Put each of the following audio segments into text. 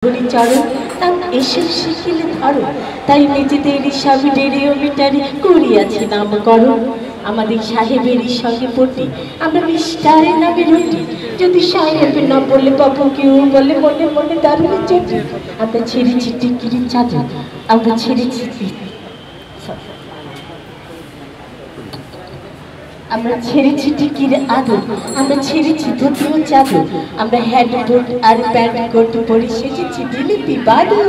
চরণ তার এসব শিখিলে ধরো তাই নিজেদের সব রেডিওমিটারে করিয়াছি নামকরণ আমাদের সাহেবেরই সঙ্গে পড়ি আমরা মিস্টারের নামে রুটি যদি সাহেবের না বললে বাবু কেউ বলে মনে মনে দারুণ চটি আমরা ছেড়েছি টিকিরির চাদর আমরা ছেড়েছি আমরা ছেড়েছি টিকির আদর আমরা ছেড়েছি ধুতি ও চাদর আমরা হেড কোট আর প্যান্ট কোট পরে সেজেছি বিলিতি বাদর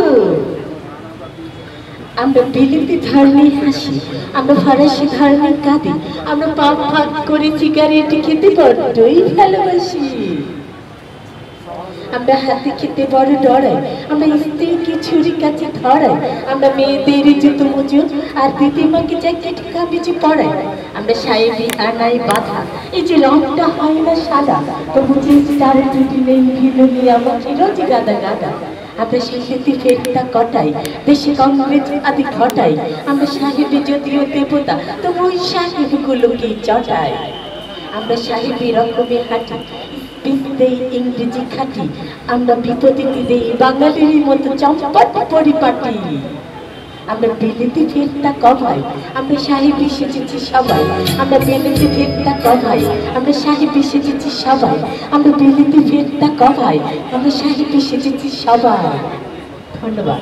আমরা বিলিতি ধরনে হাসি আমরা ফরাসি ধরনে কাঁদি আমরা পাক পাক করে সিগারেট খেতে বড্ডই ভালোবাসি আমরা হাতে খেতে বড় ডরাই আমরা স্ত্রীকে ছুরি কাছে ধরাই আমরা মেয়েদের জুতো মুজো আর দিদিমাকে জ্যাকেট কামিজে পরাই আমরা সাহেবি আনাই বাধা এই যে রংটা হয় না সাদা তবু যে তার টুটি নেই ভিড়ি আমাকে রোজ গাদা গাদা আমরা সাহেবি ফেরতা কটাই দেশে কংগ্রেস আদি ঘটাই আমরা সাহেবি যদিও দেবতা তবু ওই সাহেবগুলোকে চটাই আমরা সাহেবি রকমে হাঁটি বিদ্যেই ইংরেজি খাটি আমরা বিপদে দেই বাঙালির মতো চম্পট পরিপাটি আমরা বিলিতি ফেরতা কমাই আমরা সাহেবি সেজেছি সবাই আমরা বিলিতি ফেরতা কমাই আমরা সাহেবি সেজেছি সবাই আমরা বিলিতি ফেরতা কমাই আমরা সাহেবি সেজেছি সবাই ধন্যবাদ।